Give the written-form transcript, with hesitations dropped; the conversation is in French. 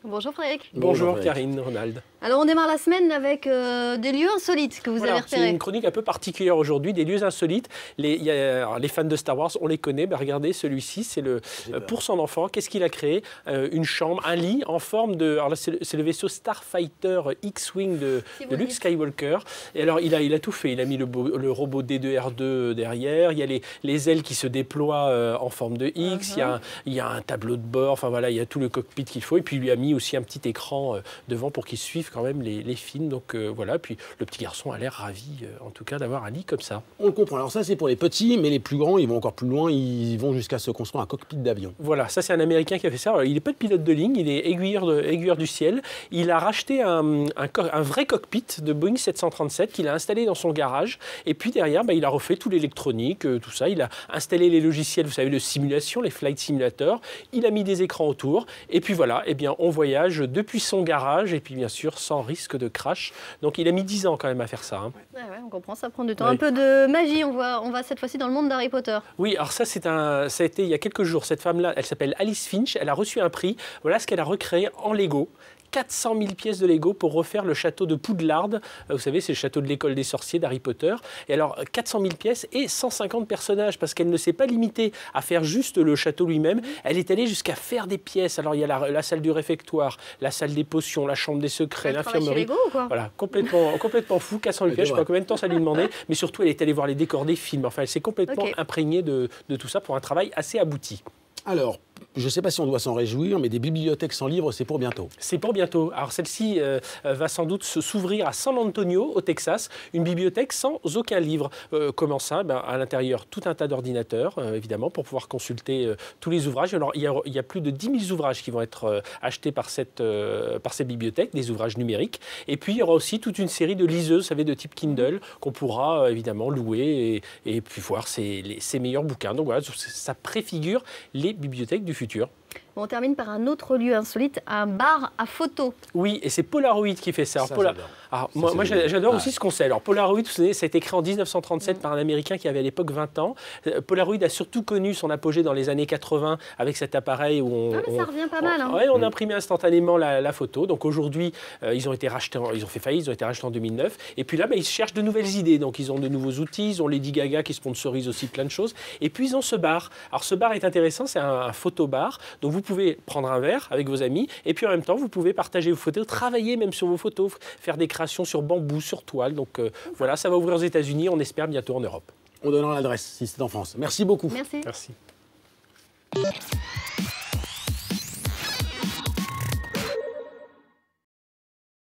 Bonjour Frédéric. Bonjour Karine, Ronald. Alors on démarre la semaine avec des lieux insolites que vous avez repérés. C'est une chronique un peu particulière aujourd'hui, des lieux insolites. Les fans de Star Wars, on les connaît. Ben regardez, celui-ci, c'est pour son enfant. Qu'est-ce qu'il a créé? Une chambre, un lit en forme de... Alors là, c'est le vaisseau Starfighter X-Wing de Luke Skywalker. Et alors, il a tout fait. Il a mis le robot D2R2 derrière. Il y a les ailes qui se déploient en forme de X. Il y a un tableau de bord. Enfin voilà, il y a tout le cockpit qu'il faut. Et puis, il lui a mis aussi un petit écran devant pour qu'il suive quand même les films. Donc voilà, puis le petit garçon a l'air ravi, en tout cas, d'avoir un lit comme ça. On le comprend. Alors ça, c'est pour les petits, mais les plus grands, ils vont encore plus loin. Ils vont jusqu'à se construire un cockpit d'avion. Voilà, ça c'est un Américain qui a fait ça. Alors, il n'est pas de pilote de ligne, il est aiguilleur du ciel. Il a racheté un vrai cockpit de Boeing 737 qu'il a installé dans son garage. Et puis derrière, il a refait tout l'électronique, tout ça. Il a installé les logiciels, vous savez, de simulation, les flight simulators. Il a mis des écrans autour. Et puis voilà, eh bien, on voyage depuis son garage et puis bien sûr sans risque de crash. Donc il a mis 10 ans quand même à faire ça. Ouais, on comprend, ça prend du temps. Un peu de magie, on va cette fois-ci dans le monde d'Harry Potter. Oui, alors ça a été il y a quelques jours. Cette femme-là, elle s'appelle Alice Finch, elle a reçu un prix. Voilà ce qu'elle a recréé en Lego. 400 000 pièces de Lego pour refaire le château de Poudlard. Vous savez, c'est le château de l'école des sorciers d'Harry Potter. Et alors, 400 000 pièces et 150 personnages, parce qu'elle ne s'est pas limitée à faire juste le château lui-même. Elle est allée jusqu'à faire des pièces. Alors, il y a la salle du réfectoire, la salle des potions, la chambre des secrets, l'infirmerie. Voilà, complètement fou. 400 000 pièces, je ne sais pas combien de temps ça lui demandait. Mais surtout, elle est allée voir les décors des films. Enfin, elle s'est complètement imprégnée de tout ça pour un travail assez abouti. Alors, je ne sais pas si on doit s'en réjouir, mais des bibliothèques sans livres, c'est pour bientôt. C'est pour bientôt. Alors celle-ci va sans doute s'ouvrir à San Antonio, au Texas, une bibliothèque sans aucun livre. Comment ça? À l'intérieur, tout un tas d'ordinateurs, évidemment, pour pouvoir consulter tous les ouvrages. Alors il y a plus de 10 000 ouvrages qui vont être achetés par cette bibliothèque, des ouvrages numériques. Et puis il y aura aussi toute une série de liseuses, vous savez, de type Kindle, qu'on pourra évidemment louer et puis voir ses meilleurs bouquins. Donc voilà, ça préfigure les bibliothèques du futur. On termine par un autre lieu insolite, un bar à photos. Oui, et c'est Polaroid qui fait ça. Alors, moi j'adore aussi ce concept. Alors Polaroid, vous savez, ça a été créé en 1937 par un Américain qui avait à l'époque 20 ans. Polaroid a surtout connu son apogée dans les années 80 avec cet appareil où ça revient pas mal. On imprimait instantanément la photo. Donc aujourd'hui, ils ont été rachetés, ils ont fait faillite, ils ont été rachetés en 2009. Et puis là, ils cherchent de nouvelles idées. Donc ils ont de nouveaux outils, ils ont Lady Gaga qui sponsorise aussi plein de choses. Et puis ils ont ce bar. Alors ce bar est intéressant, c'est un photobar. Donc vous pouvez prendre un verre avec vos amis et puis en même temps, vous pouvez partager vos photos, travailler même sur vos photos, faire des créations sur bambou, sur toile. Donc voilà, ça va ouvrir aux États-Unis, on espère bientôt en Europe. On donnera l'adresse si c'est en France. Merci beaucoup. Merci. Merci.